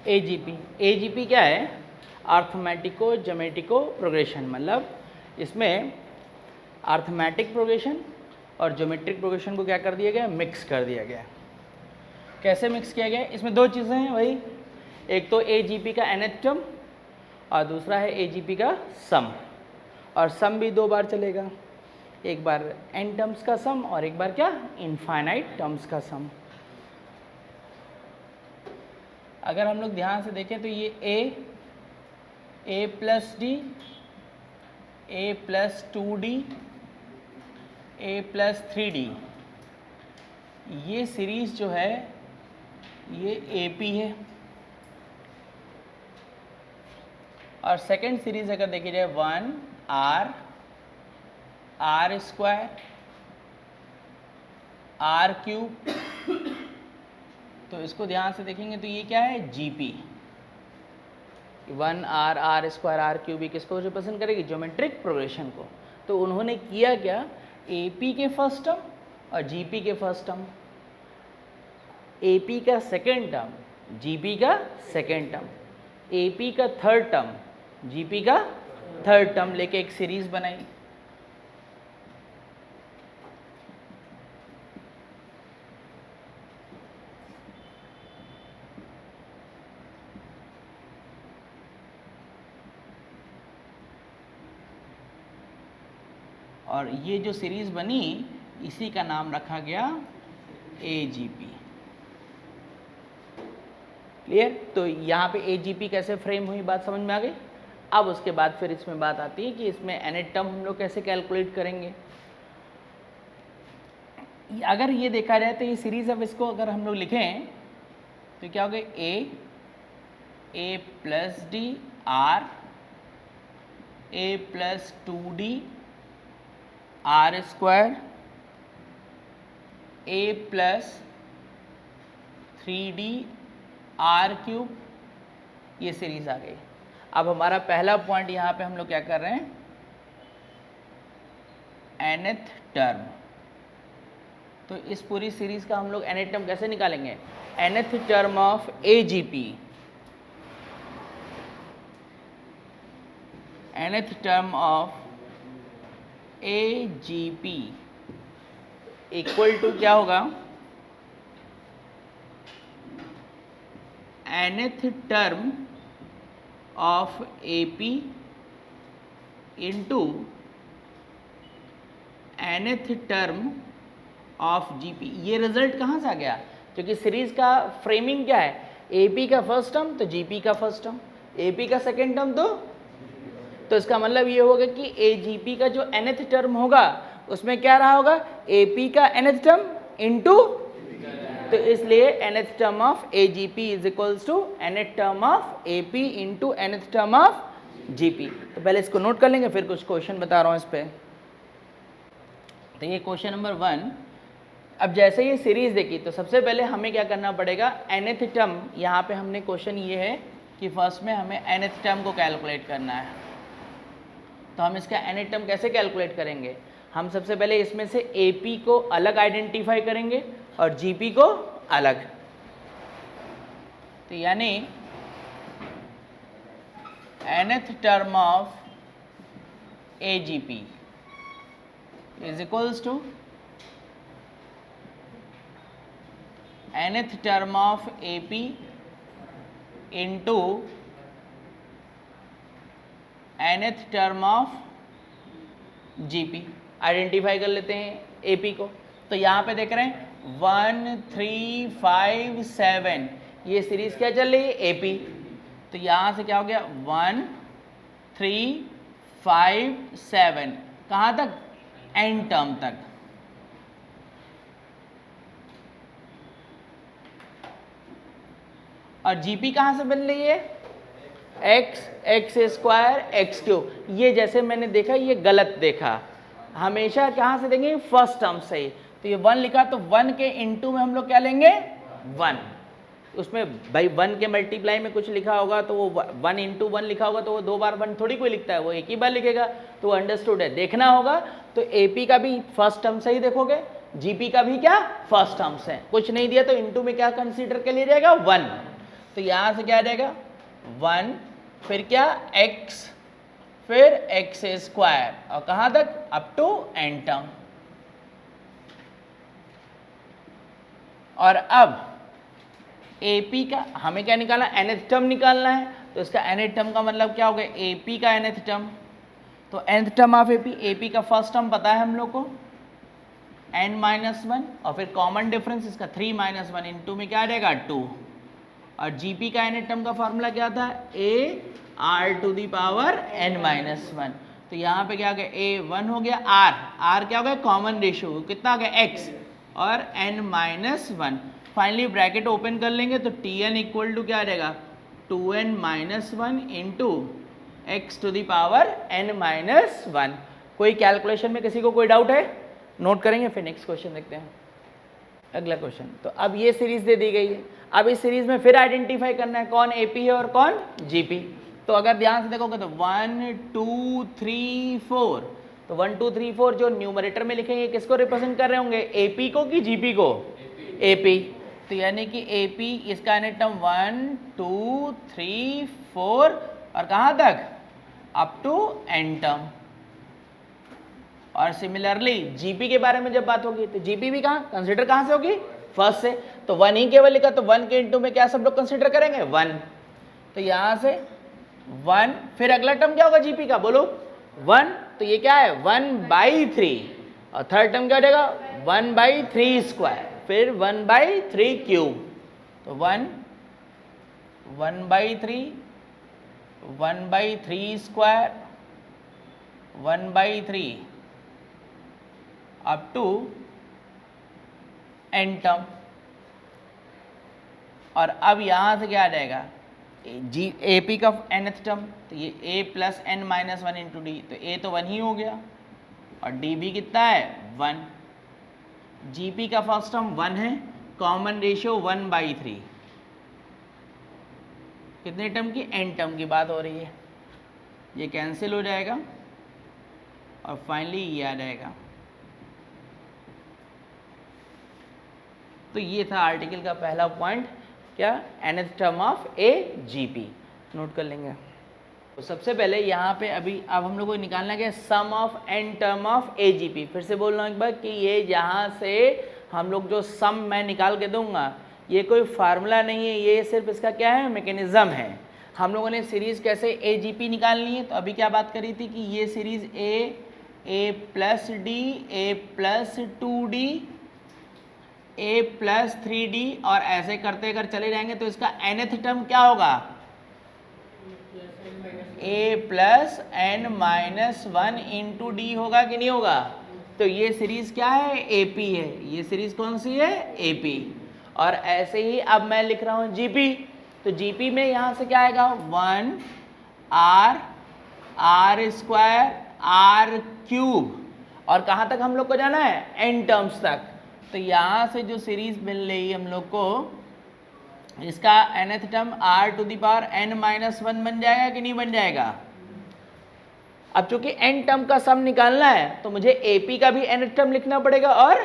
AGP क्या है? अर्थमेटिको ज्योमेट्रिको progression, मतलब इसमें अर्थमेटिक प्रोग्रेशन और ज्योमेट्रिक प्रोग्रेशन को क्या कर दिया गया? मिक्स कर दिया गया। कैसे मिक्स किया गया? इसमें दो चीज़ें हैं भाई, एक तो एजीपी का nth टर्म और दूसरा है एजीपी का सम, और सम भी दो बार चलेगा, एक बार n टर्म्स का सम और एक बार क्या? इनफाइनाइट टर्म्स का सम। अगर हम लोग ध्यान से देखें तो ये a plus D, a plus 2d, a plus 3d, ये सीरीज जो है ये AP है। और सेकेंड सीरीज अगर देखी जाए 1r, r square, r cube, तो इसको ध्यान से देखेंगे तो ये क्या है? GP। 1r, r square, r cube किसको रिप्रेजेंट करेगी? ज्योमेट्रिक प्रोग्रेशन को। तो उन्होंने किया क्या? AP के फर्स्ट टर्म और GP के फर्स्ट टर्म, AP का सेकेंड टर्म, GP का सेकेंड टर्म, AP का थर्ड टर्म, GP का थर्ड टर्म लेके एक सीरीज बनाई। और ये जो सीरीज बनी इसी का नाम रखा गया AGP। क्लियर? तो यहाँ पे AGP कैसे फ्रेम हुई, बात समझ में आ गई। अब उसके बाद फिर इसमें बात आती है कि इसमें nth टर्म हम लोग कैसे कैलकुलेट करेंगे। अगर ये देखा जाए तो ये सीरीज, अब इसको अगर हम लोग लिखें तो क्या हो गया? a plus D r, a plus 2d r square, a plus 3d r cube, ये सीरीज आ गई। अब हमारा पहला पॉइंट यहाँ पे हम लोग क्या कर रहे हैं? nth term. तो इस पूरी सीरीज का हम लोग nth टर्म कैसे निकालेंगे? nth term of AGP, nth term of AGP equal to क्या होगा? nth term of AP into nth term of GP। ये रिजल्ट कहाँ से आ गया? क्योंकि सीरीज का फ्रेमिंग क्या है? AP का फर्स्ट टर्म तो GP का फर्स्ट टर्म, AP का सेकेंड टर्म तो इसका मतलब ये होगा कि AGP का जो nth टर्म होगा उसमें क्या रहा होगा? AP का nth टर्म इंटू, तो इसलिए nth term of AGP is equals to nth term of AP into nth term of GP। तो पहले इसको नोट कर लेंगे, फिर कुछ क्वेश्चन बता रहा हूँ इस पे। तो ये क्वेश्चन नंबर 1। अब जैसे ये सीरीज देखी तो सबसे पहले हमें क्या करना पड़ेगा? nth टर्म, यहाँ पे हमने क्वेश्चन ये है कि फर्स्ट में हमें nth टर्म को कैलकुलेट करना है। तो हम इसका nth टर्म कैसे कैलकुलेट करेंगे? हम सबसे पहले इसमें से AP को अलग आइडेंटिफाई करेंगे और GP को अलग। तो यानी nth term of AGP is equals to nth term of AP into nth term of GP। Identify कर लेते हैं AP को। तो यहाँ पे देख रहे हैं 1 3 5 7, ये सीरीज क्या चल रही है? AP। तो यहाँ से क्या हो गया? 1 3 5 7, कहाँ तक? n टर्म तक। और GP कहाँ से बन रही है? x square x cube. ये जैसे मैंने देखा ये गलत देखा, हमेशा कहाँ से देंगे? फर्स्ट टर्म से ही। तो ये 1 लिखा तो 1 के इनटू में हम लोग क्या लेंगे? 1। उसमें भाई 1 के मल्टीप्लाई में कुछ लिखा होगा तो वो 1 इंटू 1 लिखा होगा तो वो 2 बार 1 थोड़ी कोई लिखता है, वो एक ही बार लिखेगा। तो अंडरस्टूड है, देखना होगा। तो AP का भी फर्स्ट टर्म से ही देखोगे, GP का भी क्या? फर्स्ट टर्म से। कुछ नहीं दिया तो इंटू में क्या कंसीडर कर लिया जाएगा? 1। तो यहाँ से क्या आ जाएगा 1, फिर क्या x, फिर x स्क्वायर, और कहाँ तक अप टू n टर्म। और अब AP का हमें क्या निकालना है, nth टर्म निकालना है, तो इसका nth टर्म का मतलब क्या हो गया, AP का nth टर्म, तो nth टर्म ऑफ AP का फर्स्ट टर्म पता है हम लोग को n-1, और फिर कॉमन डिफरेंस इसका 3-1 इंटू में क्या आ जाएगा 2, और GP का nth टर्म का फॉर्मूला क्या था, AR⁻n-1, तो यहाँ पे क्या हो गया, A 1 हो गया, R क्या हो गया, कॉमन रेशियो कितना हो गया x, और n-1, फाइनली ब्रैकेट ओपन कर लेंगे तो Tn इक्वल टू क्या आ जाएगा 2n-1 इंटू x⁻n-1। कोई कैलकुलेशन में किसी को कोई डाउट है, नोट करेंगे, फिर नेक्स्ट क्वेश्चन देखते हैं। अगला क्वेश्चन, तो अब ये सीरीज दे दी गई है, अब इस सीरीज में फिर आइडेंटिफाई करना है कौन AP है और कौन GP। तो अगर ध्यान से देखोगे तो 1 2 3 4, तो 1 2 3 4 जो न्यूमरेटर में लिखेंगे किसको रिप्रेजेंट कर रहे होंगे, AP को कि GP को, AP। तो यानी कि AP इसका nth टर्म 1 2 3 4 और कहाँ तक अप टू n टर्म। और सिमिलरली GP के बारे में जब बात होगी तो GP भी कहाँ कंसिडर कहाँ से होगी, फर्स्ट से, तो 1 ही केवल लिखा, तो 1 के इंटू में क्या सब लोग कंसिडर करेंगे 1, तो यहाँ से 1, फिर अगला टर्म क्या होगा GP का, बोलो 1, तो ये क्या है 1/3, और थर्ड टर्म क्या हो जाएगा 1/3 स्क्वायर, फिर 1/3 क्यूब, तो 1/3 square 1/3 up to n term. और अब यहाँ से क्या आ जाएगा AP का nth टर्म, तो ये A+n-1 इंटू डी, तो A तो 1 ही हो गया, और DB कितना है 1, GP का फर्स्ट टर्म 1 है, कॉमन रेशियो 1/3, कितने टर्म की, n टर्म की बात हो रही है, ये कैंसिल हो जाएगा और फाइनली ये आ जाएगा। तो ये था आर्टिकल का पहला पॉइंट, क्या nth term of AGP, note कर लेंगे। तो सबसे पहले यहाँ पे अब हम लोग को निकालना क्या, sum of n term of AGP। फिर से बोल रहा हूँ एक बार कि ये यहाँ से हम लोग जो सम मैं निकाल के दूंगा, ये कोई फार्मूला नहीं है, ये सिर्फ इसका क्या है, मैकेनिज्म है। हम लोगों ने सीरीज कैसे AGP निकालनी है, तो अभी क्या बात करी थी कि ये सीरीज A+D A+2D A+3D और ऐसे करते अगर चले जाएंगे तो इसका nth टर्म क्या होगा, A+n-1 इंटू डी होगा कि नहीं होगा। तो ये सीरीज क्या है, AP है, ये सीरीज कौन सी है, AP। और ऐसे ही अब मैं लिख रहा हूँ GP, तो GP में यहाँ से क्या आएगा 1 R स्क्वायर R³ और कहाँ तक हम लोग को जाना है, n टर्म्स तक। तो यहाँ से जो सीरीज मिल रही हम लोग को, इसका nth टर्म R⁻n-1 बन जाएगा कि नहीं बन जाएगा। अब चूंकि n टर्म का सम निकालना है तो मुझे AP का भी nth टर्म लिखना पड़ेगा और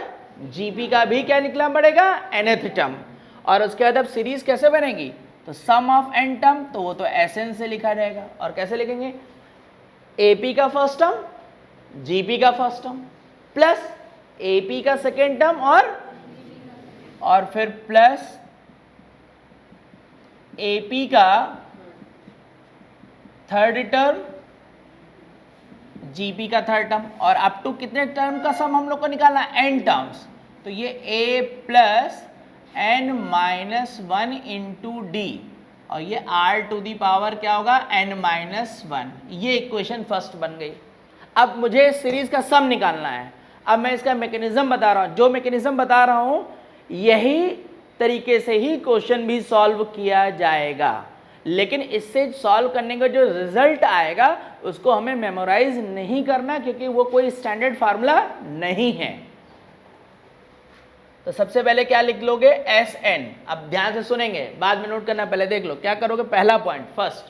GP का भी क्या निकलना पड़ेगा, nth टर्म। और उसके बाद अब सीरीज कैसे बनेगी, तो सम ऑफ n टर्म, तो वो तो Sn से लिखा जाएगा। और कैसे लिखेंगे, AP का फर्स्ट टर्म GP का फर्स्ट टर्म प्लस AP का सेकेंड टर्म और फिर प्लस AP का थर्ड टर्म GP का थर्ड टर्म, और अप टू कितने टर्म का सम हम लोग को निकालना है, n टर्म्स। तो ये A+n-1 इंटू डी और ये R⁻ क्या होगा, n-1। ये इक्वेशन फर्स्ट बन गई। अब मुझे सीरीज का सम निकालना है। अब मैं इसका मैकेनिज्म बता रहा हूँ, जो मैकेनिज्म बता रहा हूँ यही तरीके से ही क्वेश्चन भी सॉल्व किया जाएगा, लेकिन इससे सॉल्व करने का जो रिजल्ट आएगा उसको हमें मेमोराइज नहीं करना, क्योंकि वो कोई स्टैंडर्ड फार्मूला नहीं है। तो सबसे पहले क्या लिख लोगे, Sn। अब ध्यान से सुनेंगे, बाद में नोट करना, पहले देख लो क्या करोगे। पहला point, first,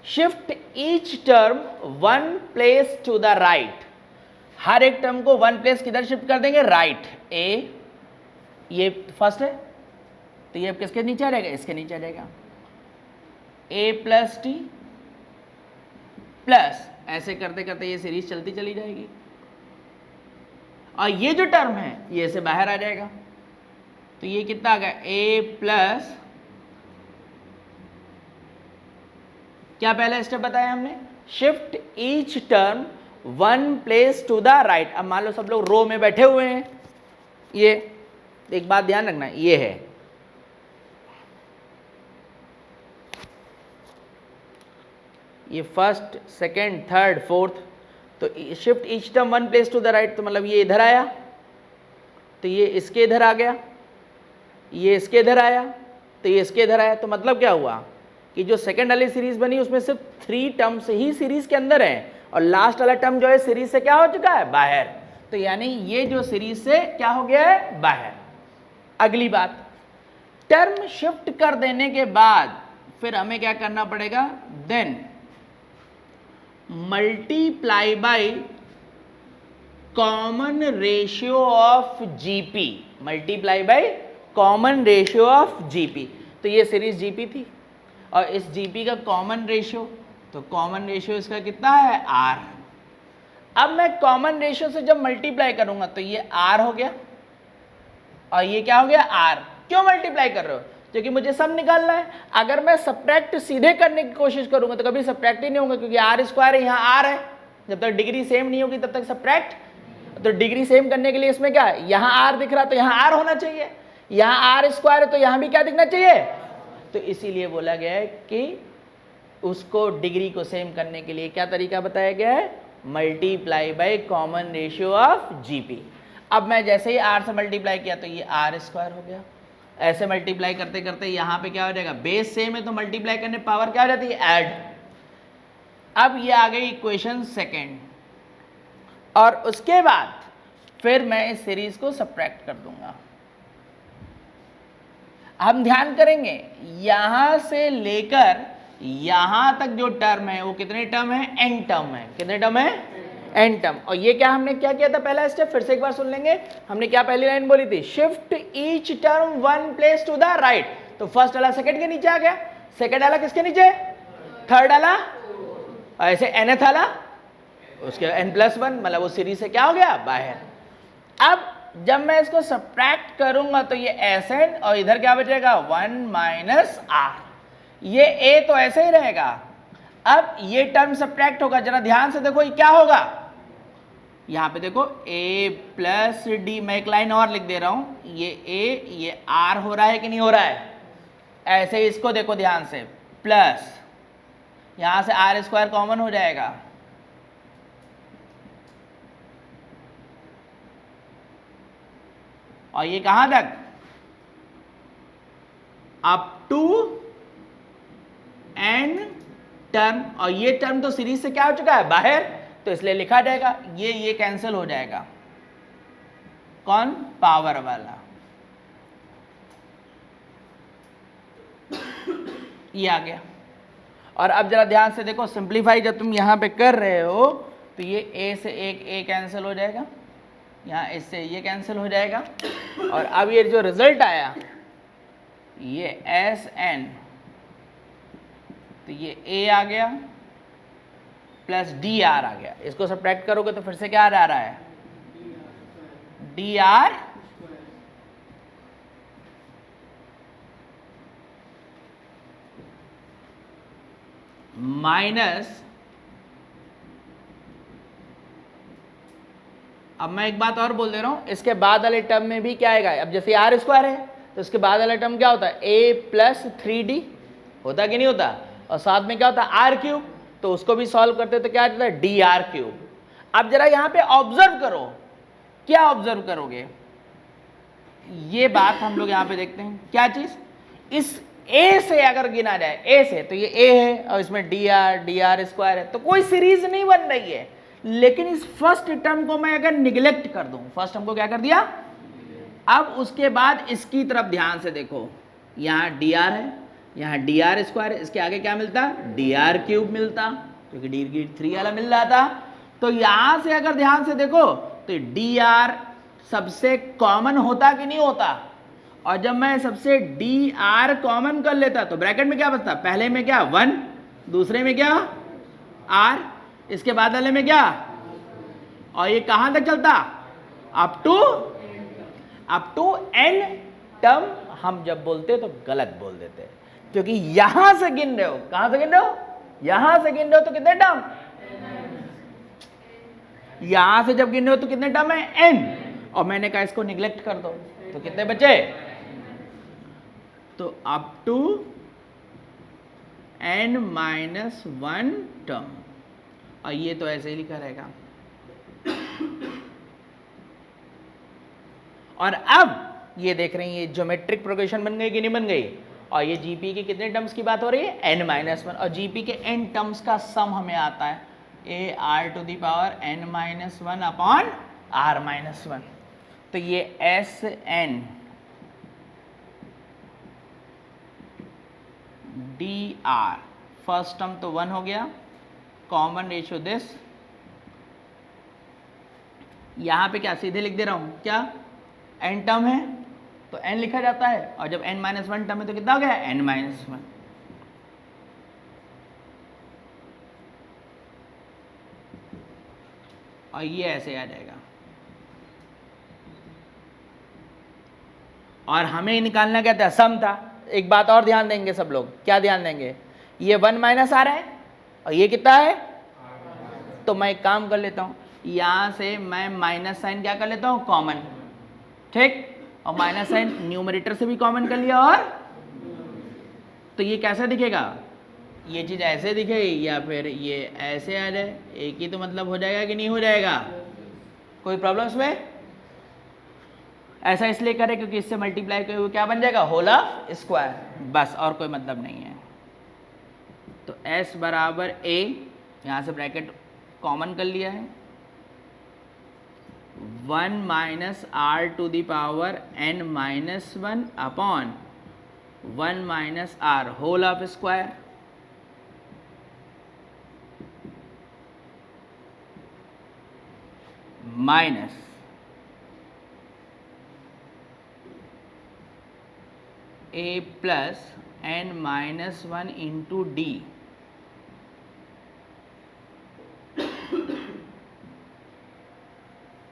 shift each term 1 place to the right. हर एक टर्म को 1 प्लेस किधर शिफ्ट कर देंगे, राइट। ये फर्स्ट है, तो ये किसके नीचे आ जाएगा, इसके नीचे आ जाएगा। ए प्लस टी प्लस, ऐसे करते करते ये सीरीज चलती चली जाएगी और ये जो टर्म है ये से बाहर आ जाएगा। तो ये कितना आ गया, ए प्लस, क्या पहला स्टेप बताया हमने, shift each term one place to the right. अब मान लो सब लोग रो में बैठे हुए हैं, ये एक बात ध्यान रखना, ये है ये फर्स्ट सेकंड थर्ड फोर्थ, तो shift each term one place to the right, तो मतलब ये इधर आया तो ये इसके इधर आ गया, ये इसके इधर आया तो ये इसके इधर आया। तो मतलब क्या हुआ कि जो सेकंड वाली सीरीज बनी उसमें सिर्फ 3 टर्म्स ही सीरीज के अंदर है और लास्ट वाला टर्म जो है सीरीज से क्या हो चुका है, बाहर। तो यानी ये जो सीरीज से क्या हो गया है, बाहर। अगली बात, टर्म शिफ्ट कर देने के बाद फिर हमें क्या करना पड़ेगा, then multiply by common ratio of GP, multiply by common ratio of GP. तो ये सीरीज जीपी थी और इस जीपी का कॉमन रेशियो, तो कॉमन रेशियो इसका कितना है, आर। अब मैं कॉमन रेशियो से जब मल्टीप्लाई करूंगा तो ये आर हो गया और ये क्या हो गया, आर। क्यों मल्टीप्लाई कर रहे हो, क्योंकि मुझे सब निकालना है। अगर मैं सब्ट्रैक्ट सीधे करने की कोशिश करूंगा तो कभी सब्ट्रैक्ट ही नहीं होगा, क्योंकि आर स्क्वायर है, यहाँ आर है। जब तक डिग्री सेम नहीं होगी तब तक सब्ट्रैक्ट, तो डिग्री सेम करने के लिए इसमें क्या है, यहाँ आर दिख रहा तो यहाँ आर होना चाहिए, यहाँ आर स्क्वायर है तो यहाँ भी क्या दिखना चाहिए। तो इसीलिए बोला गया है कि उसको डिग्री को सेम करने के लिए क्या तरीका बताया गया है, multiply by common ratio of GP. अब मैं जैसे ही आर से मल्टीप्लाई किया तो ये आर स्क्वायर हो गया। ऐसे मल्टीप्लाई करते करते यहाँ पे क्या हो जाएगा, बेस सेम है तो मल्टीप्लाई करने पावर क्या हो जाती है, ऐड। अब ये आ गई इक्वेशन सेकेंड और उसके बाद फिर मैं इस सीरीज को सब्ट्रैक्ट कर दूंगा। हम ध्यान करेंगे यहां से लेकर यहां तक जो टर्म है वो कितने टर्म है, एन टर्म है। कितने टर्म है, एन टर्म। और ये क्या हमने क्या किया था, पहला स्टेप फिर से एक बार सुन लेंगे। हमने क्या पहली लाइन बोली थी, shift each term one place to the right. तो फर्स्ट वाला सेकंड के नीचे आ गया, सेकंड वाला किसके नीचे, थर्ड वाला, ऐसे nth वाला उसके n+1, मतलब वो सीरीज से क्या हो गया, बाहर। अब जब मैं इसको सब्ट्रैक्ट करूंगा तो ये Sn और इधर क्या बचेगा, 1 - r। ये a तो ऐसे ही रहेगा। अब ये टर्म सब्ट्रैक्ट होगा, जरा ध्यान से देखो ये क्या होगा, यहां पे देखो a प्लस डी, मैं एक लाइन और लिख दे रहा हूं, ये a ये r हो रहा है कि नहीं हो रहा है, ऐसे इसको देखो ध्यान से, प्लस यहां से आर स्क्वायर कॉमन हो जाएगा, और ये कहां तक, अप टू n टर्म। और ये टर्म तो सीरीज से क्या हो चुका है, बाहर, तो इसलिए लिखा जाएगा ये कैंसिल हो जाएगा, कौन, पावर वाला, ये आ गया। और अब जरा ध्यान से देखो, सिंप्लीफाई जब तुम यहां पे कर रहे हो तो ये a से एक a कैंसिल हो जाएगा, यहाँ इससे ये कैंसिल हो जाएगा, और अब ये जो रिजल्ट आया ये Sn, तो ये a आ गया प्लस dr आ गया। इसको सब्ट्रैक्ट करोगे तो फिर से क्या आ रहा है, dr माइनस, अब मैं एक बात और बोल दे रहा हूं, इसके बाद वाले टर्म में भी क्या आएगा, अब जैसे आर स्क्वायर है तो इसके बाद वाला टर्म क्या होता है, a प्लस 3d होता कि नहीं होता, और साथ में क्या होता है, आर क्यूब, तो उसको भी सॉल्व करते तो क्या आता है, डी आर क्यूब। अब जरा यहां पे ऑब्जर्व करो, क्या ऑब्जर्व करोगे, ये बात हम लोग यहां पे देखते हैं, क्या चीज, इस a से अगर गिना जाए, a से, तो ये a है और इसमें डी आर स्क्वायर है, तो कोई सीरीज नहीं बन रही है। लेकिन इस फर्स्ट टर्म को मैं अगर निगलेक्ट कर दूं, फर्स्ट टर्म को क्या कर दिया, अब उसके बाद इसकी तरफ ध्यान से देखो, यहाँ डी आर है, यहाँ डी आर स्क्वायर है, इसके आगे क्या मिलता, डी आर क्यूब मिलता, क्योंकि डी 3 वाला मिल रहा था। तो यहां से अगर ध्यान से देखो तो डी आर सबसे कॉमन होता कि नहीं होता, और जब मैं सबसे डी आर कॉमन कर लेता तो ब्रैकेट में क्या बचता, पहले में क्या 1, दूसरे में क्या आर, इसके बाद वाले में क्या, और ये कहां तक चलता, अप टू एन टर्म। हम जब बोलते तो गलत बोल देते क्योंकि यहां से गिन रहे हो, कहां से गिन रहे हो, यहां से गिन रहे हो तो कितने टर्म, यहां से जब गिन रहे हो तो कितने टर्म है n, और मैंने कहा इसको निगलेक्ट कर दो तो कितने बचे, तो अप टू n-1 टर्म, और ये तो ऐसे ही लिखा रहेगा। और अब ये देख रहे हैं ये ज्योमेट्रिक प्रोग्रेशन बन गई कि नहीं बन गई, और ये जीपी के कितने टर्म्स की बात हो रही है, n-1, और जीपी के n टर्म्स का सम हमें आता है a r to the power n-1 upon r-1। तो ये S N D R first term तो 1 हो गया, कॉमन रेशियो दिस, यहां पे क्या सीधे लिख दे रहा हूं, क्या n टर्म है तो n लिखा जाता है, और जब n-1 टर्म है तो कितना हो गया n-1, और ये ऐसे आ जाएगा। और हमें निकालना क्या था, सम था। एक बात और ध्यान देंगे सब लोग, क्या ध्यान देंगे, ये 1 माइनस आ रहा है और ये कितना है, तो मैं एक काम कर लेता हूं, यहां से मैं माइनस साइन क्या कर लेता हूं, कॉमन, ठीक, और माइनस साइन न्यूमरेटर से भी कॉमन कर लिया, और तो ये कैसा दिखेगा, ये चीज ऐसे दिखे या फिर ये ऐसे आ जाए, एक ही तो मतलब हो जाएगा कि नहीं हो जाएगा, कोई प्रॉब्लम इसमें, ऐसा इसलिए करें क्योंकि इससे मल्टीप्लाई किए हुए क्या बन जाएगा, होल ऑफ स्क्वायर, बस और कोई मतलब नहीं है। तो s बराबर a, यहां से ब्रैकेट कॉमन कर लिया है, 1 minus R to the power n-1 upon 1 minus R whole of square, minus a plus n-1 into D,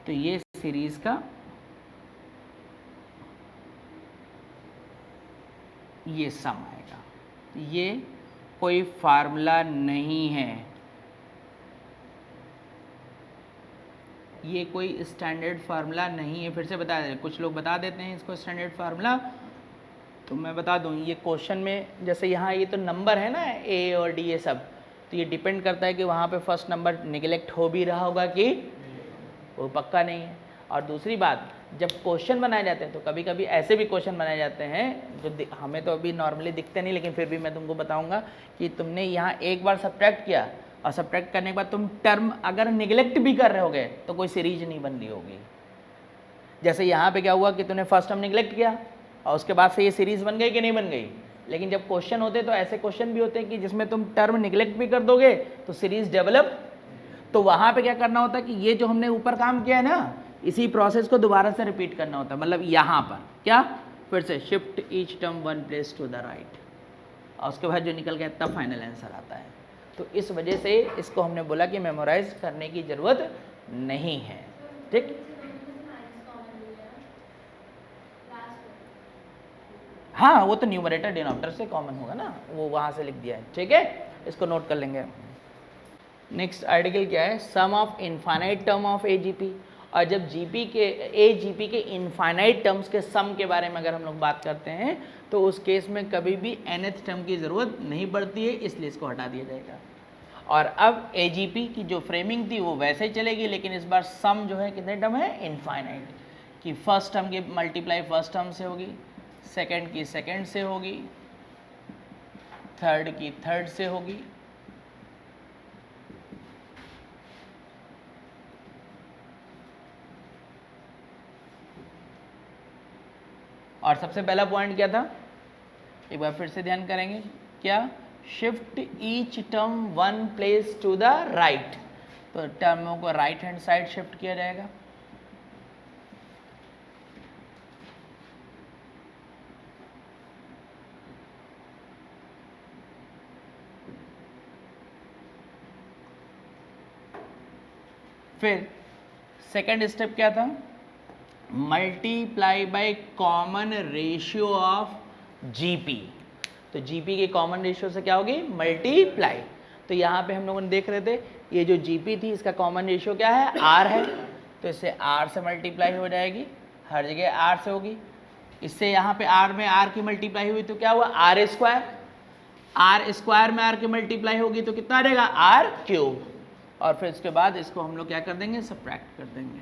तो ये सीरीज का ये सम आएगा, ये कोई फार्मूला नहीं है, ये कोई स्टैंडर्ड फार्मूला नहीं है, फिर से बता दें, कुछ लोग बता देते हैं इसको स्टैंडर्ड फार्मूला, तो मैं बता दूं, ये क्वेश्चन में जैसे यहाँ ये तो नंबर है ना ए और डी ये सब, तो ये डिपेंड करता है कि वहाँ पे फर्स्ट नंबर निगलेक्ट हो भी रहा होगा कि वो पक्का नहीं है। और दूसरी बात, जब क्वेश्चन बनाए जाते हैं तो कभी कभी ऐसे भी क्वेश्चन बनाए जाते हैं जो हमें तो अभी नॉर्मली दिखते नहीं, लेकिन फिर भी मैं तुमको बताऊंगा कि तुमने यहाँ एक बार सब्ट्रैक्ट किया और सब्ट्रैक्ट करने के बाद तुम टर्म अगर निगलेक्ट भी कर रहे होगे तो कोई सीरीज नहीं बन रही होगी। जैसे यहाँ पे क्या हुआ कि तूने फर्स्ट टर्म निगलेक्ट किया और उसके बाद से ये सीरीज बन गई कि नहीं बन गई, लेकिन जब क्वेश्चन होते तो ऐसे क्वेश्चन भी होते हैं कि जिसमें तुम टर्म निगलेक्ट भी कर दोगे तो सीरीज डेवलप, तो वहाँ पे क्या करना होता है कि ये जो हमने ऊपर काम किया है ना, इसी प्रोसेस को दोबारा से रिपीट करना होता है। मतलब यहाँ पर क्या, फिर से shift each term 1 place to the right, और उसके बाद जो निकल गया तब फाइनल आंसर आता है। तो इस वजह से इसको हमने बोला कि मेमोराइज करने की ज़रूरत नहीं है, ठीक। हाँ, वो तो न्यूमरेटर डिनोमिनेटर से कॉमन होगा ना, वो वहाँ से लिख दिया है, ठीक है, इसको नोट कर लेंगे। नेक्स्ट आर्टिकल क्या है, sum of infinite term of A G P. और जब जीपी के ए जीपी के इनफाइनाइट टर्म्स के सम के बारे में अगर हम लोग बात करते हैं तो उस केस में कभी भी nth टर्म की ज़रूरत नहीं पड़ती है, इसलिए इसको हटा दिया जाएगा। और अब ए जी पी की जो फ्रेमिंग थी वो वैसे ही चलेगी, लेकिन इस बार सम जो है कितने टर्म है, इनफाइनाइट, कि फर्स्ट टर्म की मल्टीप्लाई फर्स्ट टर्म से होगी, सेकेंड की सेकेंड से होगी, थर्ड की थर्ड से होगी, और सबसे पहला पॉइंट क्या था, एक बार फिर से ध्यान करेंगे, क्या, shift each term 1 place to the right, तो टर्मों को राइट हैंड साइड शिफ्ट किया जाएगा। फिर सेकंड स्टेप क्या था, multiply by common ratio of GP. तो जीपी के कॉमन रेशियो से क्या होगी, मल्टीप्लाई। तो यहाँ पे हम लोगों ने देख रहे थे ये जो जीपी थी इसका कॉमन रेशियो क्या है, आर है, तो इससे आर से मल्टीप्लाई हो जाएगी, हर जगह आर से होगी। इससे यहाँ पे आर में आर की मल्टीप्लाई हुई तो क्या हुआ, आर स्क्वायर, आर स्क्वायर में आर की मल्टीप्लाई होगी तो कितना आ जाएगा, आर क्यूब। और फिर इसके बाद इसको हम लोग क्या कर देंगे, सब्ट्रैक्ट कर देंगे,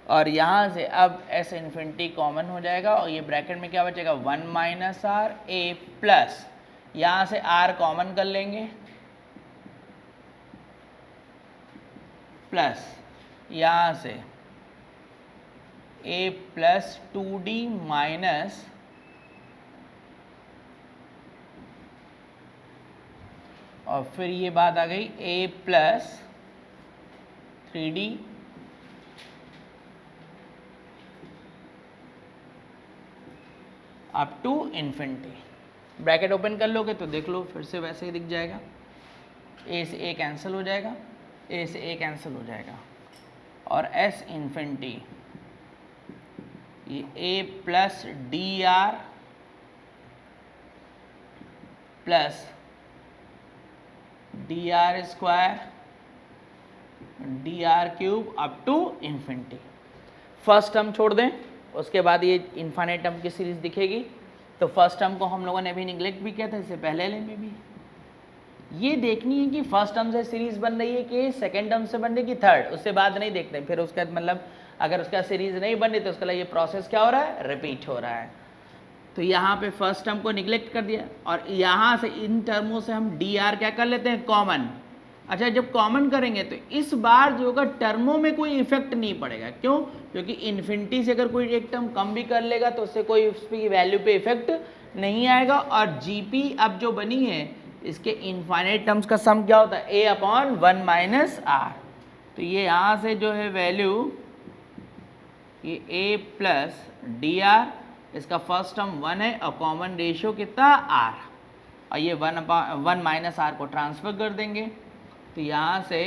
और यहाँ से अब एस इन्फिनिटी कॉमन हो जाएगा, और ये ब्रैकेट में क्या बचेगा, 1 माइनस आर ए प्लस, यहाँ से आर कॉमन कर लेंगे, प्लस यहाँ से ए प्लस 2d माइनस और फिर ये बात आ गई A plus 3d up to infinity. Bracket open कर लोगे तो देख लो फिर से वैसे ही दिख जाएगा, ए से ए कैंसिल हो जाएगा, ए से ए कैंसिल हो जाएगा, और एस इन्फिनिटी ये A plus D R plus D R square D R cube up to infinity. First term छोड़ दें, उसके बाद ये इन्फाइनाइट टर्म की सीरीज दिखेगी। तो फर्स्ट टर्म को हम लोगों ने अभी निगलेक्ट भी किया था इससे पहले में भी। ये देखनी है कि फर्स्ट टर्म से सीरीज बन रही है कि सेकंड टर्म से बन रही है कि थर्ड, उससे बाद नहीं देखते। फिर उसका मतलब अगर उसका सीरीज नहीं बन रही तो उसका ये प्रोसेस क्या हो रहा है, रिपीट हो रहा है। तो यहाँ पे फर्स्ट टर्म को निगलेक्ट कर दिया, और यहाँ से इन टर्मों से हम डी आर क्या कर लेते हैं, कॉमन। अच्छा, जब कॉमन करेंगे तो इस बार जो होगा टर्मों में कोई इफेक्ट नहीं पड़ेगा। क्यों? क्योंकि इन्फिनिटी से अगर कोई एक टर्म कम भी कर लेगा तो उससे कोई उसकी वैल्यू पे इफेक्ट नहीं आएगा। और जीपी अब जो बनी है इसके इनफाइनाइट टर्म्स का सम क्या होता है, ए अपॉन 1 माइनस आर। तो ये यहाँ से जो है वैल्यू ये ए प्लस डी आर, इसका फर्स्ट टर्म 1 है और कॉमन रेशियो कितना, आर, और ये 1 माइनस आर को ट्रांसफर कर देंगे। तो यहाँ से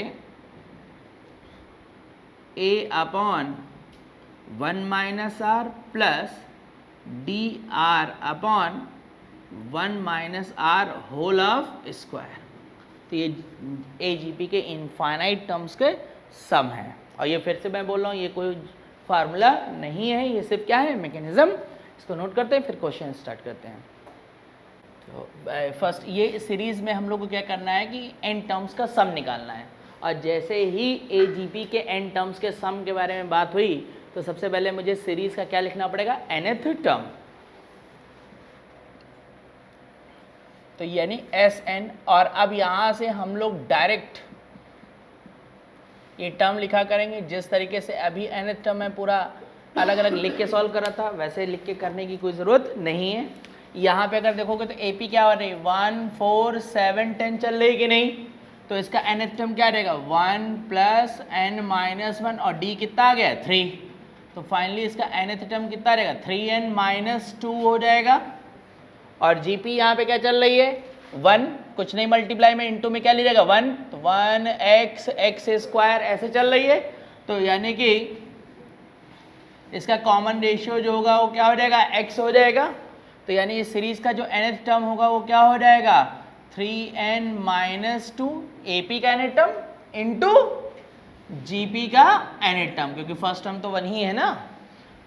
a upon 1 minus R plus D R upon 1 minus R whole of square. तो ये ए जी पी के इनफाइनाइट टर्म्स के सम है। और ये फिर से मैं बोल रहा हूँ ये कोई फार्मूला नहीं है, ये सिर्फ क्या है, मैकेनिज्म। इसको नोट करते हैं फिर क्वेश्चन स्टार्ट करते हैं। तो फर्स्ट ये सीरीज़ में हम लोग को क्या करना है कि एन टर्म्स का सम निकालना है। और जैसे ही ए जी पी के एन टर्म्स के सम के बारे में बात हुई तो सबसे पहले मुझे सीरीज़ का क्या लिखना पड़ेगा, nth टर्म। तो यानी एस एन, और अब यहाँ से हम लोग डायरेक्ट ये टर्म लिखा करेंगे। जिस तरीके से अभी nth टर्म में पूरा अलग अलग लिख के सॉल्व करा था वैसे लिख के करने की कोई ज़रूरत नहीं है। यहाँ पे अगर देखोगे तो AP क्या हो रही है, 1 4 7 10 चल रही कि नहीं। तो इसका nth टर्म क्या रहेगा, 1 प्लस n माइनस 1, और d कितना आ गया, 3। तो फाइनली इसका nth टर्म कितना रहेगा, 3n माइनस 2 हो जाएगा। और GP यहाँ पे क्या चल रही है, 1, कुछ नहीं मल्टीप्लाई में इंटू में क्या ले जाएगा, 1, तो 1x x स्क्वायर ऐसे चल रही है। तो यानी कि इसका कॉमन रेशियो जो होगा वो क्या हो जाएगा, x हो जाएगा। तो यानी इस सीरीज का जो nth टर्म होगा वो क्या हो जाएगा, 3n माइनस 2 AP का nth टर्म इंटू GP का nth टर्म, क्योंकि फर्स्ट टर्म तो 1 ही है ना।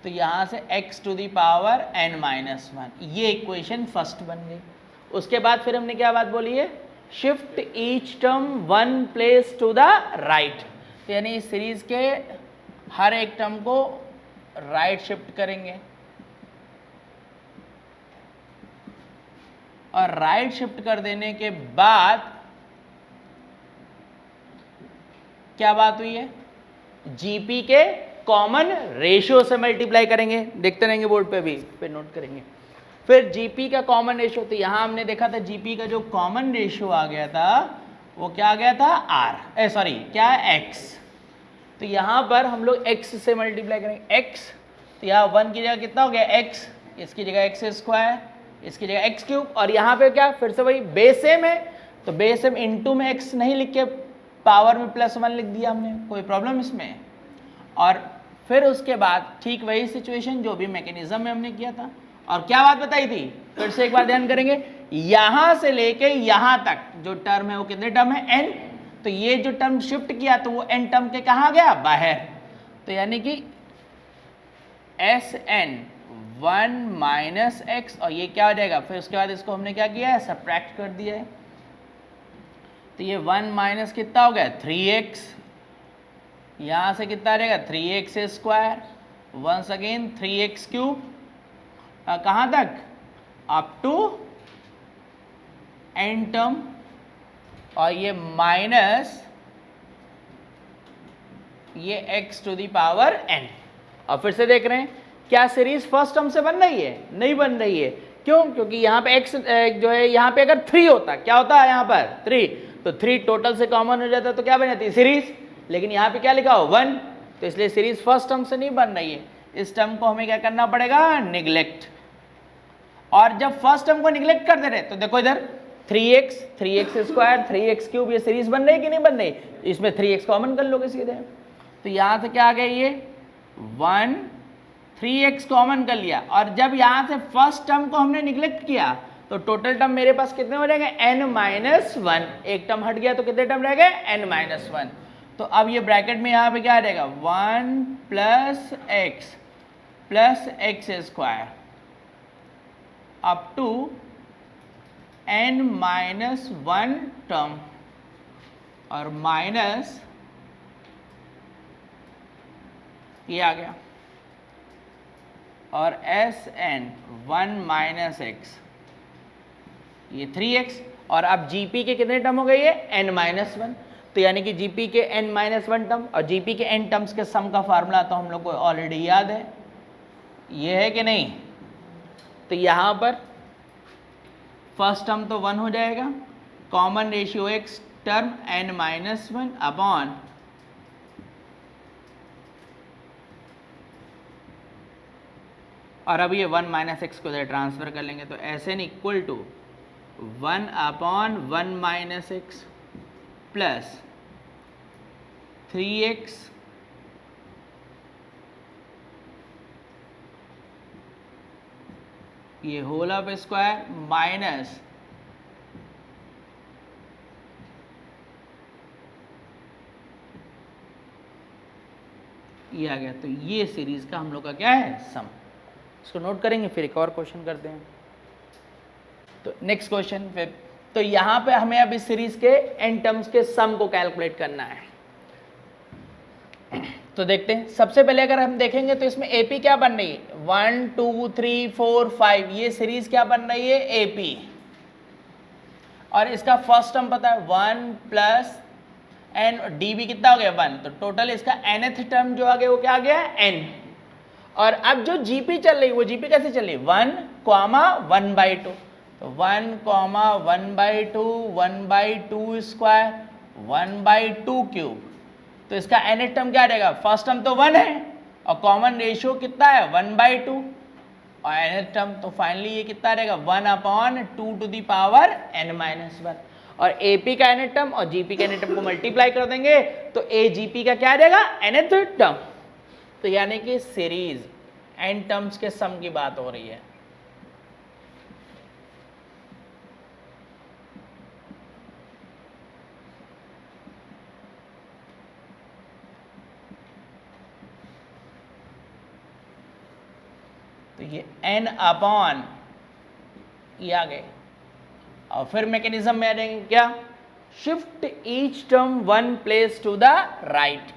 तो यहाँ से x to the power n minus 1, ये इक्वेशन फर्स्ट बन गई। उसके बाद फिर हमने क्या बात बोली है, shift each term 1 place to the right. तो यानी इस सीरीज के हर एक टर्म को राइट शिफ्ट करेंगे, और राइट शिफ्ट कर देने के बाद क्या बात हुई है, जीपी के कॉमन रेशियो से मल्टीप्लाई करेंगे। देखते रहेंगे बोर्ड पे भी, फिर नोट करेंगे। फिर जीपी का कॉमन रेशियो, तो यहां हमने देखा था जीपी का जो कॉमन रेशियो आ गया था वो क्या आ गया था, आर, सॉरी क्या है, एक्स। तो यहां पर हम लोग एक्स से मल्टीप्लाई करेंगे, एक्स। तो यहाँ 1 की जगह कितना हो गया, एक्स, इसकी जगह एक्स स्क्वायर, इसकी जगह एक्स क्यूब। और यहाँ पे क्या, फिर से वही बेस सेम है, तो बेस सेम इंटू में एक्स नहीं लिख के पावर में +1 लिख दिया हमने, कोई प्रॉब्लम इसमें। और फिर उसके बाद ठीक वही सिचुएशन जो भी मैकेनिज्म में हमने किया था। और क्या बात बताई थी, फिर से एक बार ध्यान करेंगे, यहां से लेके यहां तक जो टर्म है वो कितने टर्म है, n। तो ये जो टर्म शिफ्ट किया तो वो n टर्म के कहाँ गया, बाहर। तो यानी कि Sn 1 माइनस x, और ये क्या हो जाएगा, फिर उसके बाद इसको हमने क्या किया है, सब्ट्रैक्ट कर दिया है। तो ये 1 माइनस कितना हो गया, 3x, यहां से कितना आ जाएगा 3x square, once again 3x cube, कहां तक, अप टू n टर्म, और ये माइनस ये x to the power n। और फिर से देख रहे हैं क्या सीरीज फर्स्ट टर्म से बन रही है, नहीं बन रही है। क्यों, क्योंकि यहाँ पे x जो है, यहाँ पे अगर 3 होता, क्या होता है यहाँ पर 3, तो 3 टोटल से कॉमन हो जाता तो क्या बन जाती है सीरीज, लेकिन यहाँ पे क्या लिखा हो 1, तो इसलिए सीरीज फर्स्ट टर्म से नहीं बन रही है। इस टर्म को हमें क्या करना पड़ेगा, निगलेक्ट। और जब फर्स्ट टर्म को निगलेक्ट कर दे रहे तो देखो इधर 3x स्क्वायर 3x क्यूब, ये सीरीज बन रही कि नहीं बन रही, इसमें 3x कॉमन कर लोगे सीधे। तो यहाँ से क्या आ गया, ये 1 3x कॉमन कर लिया, और जब यहाँ से फर्स्ट टर्म को हमने निगलेक्ट किया तो टोटल टर्म मेरे पास कितने हो जाएंगे, n-1, एक टर्म हट गया तो कितने टर्म रह गए, n-1। तो अब ये ब्रैकेट में यहाँ पे क्या आ जाएगा, 1 plus x square up to n-1 term, और माइनस ये आ गया, और Sn 1 माइनस x, ये 3x, और अब GP के कितने टर्म हो गए, ये n-1। तो यानी कि GP के n-1 टर्म और GP के n टर्म्स के सम का फार्मूला तो हम लोग को ऑलरेडी याद है, ये है कि नहीं। तो यहाँ पर फर्स्ट टर्म तो 1 हो जाएगा, common ratio x term n-1 upon और अब ये 1 माइनस एक्स को इधर ट्रांसफर कर लेंगे, तो Sn equal to 1 upon 1 minus x plus 3x ये होल ऑफ स्क्वायर माइनस ये आ गया। तो ये सीरीज का हम लोग का क्या है, सम। इसको नोट करेंगे, फिर एक और क्वेश्चन करते हैं। तो नेक्स्ट क्वेश्चन फिर, तो यहाँ पे हमें अब इस सीरीज के n टर्म्स के सम को कैलकुलेट करना है। तो देखते हैं, सबसे पहले अगर हम देखेंगे तो इसमें AP क्या बन रही है, 1 2 3 4 5, ये सीरीज क्या बन रही है, AP। और इसका फर्स्ट टर्म पता है 1 प्लस n, dB कितना हो गया 1, तो टोटल इसका nth टर्म जो आ गया वो क्या आ गया, n। और अब जो GP चल रही है वो GP कैसे चल रही है, 1, 1/2, तो 1, 1/2 1/2 स्क्वायर 1/2 क्यूब, तो इसका nth टर्म क्या रहेगा, फर्स्ट टर्म तो 1 है और कॉमन रेशियो कितना है 1/2, और nth टर्म तो फाइनली ये कितना रहेगा 1/2 टू दी पावर n-1। और AP का nth टर्म और GP का nth टर्म को मल्टीप्लाई कर देंगे तो AGP का क्या रहेगा, nth टर्म। तो यानी कि सीरीज n टर्म्स के सम की बात हो रही है। तो ये n अपॉन ये आ गए, और फिर मैकेनिज्म में आ जाएंगे क्या, shift each term 1 place to the right.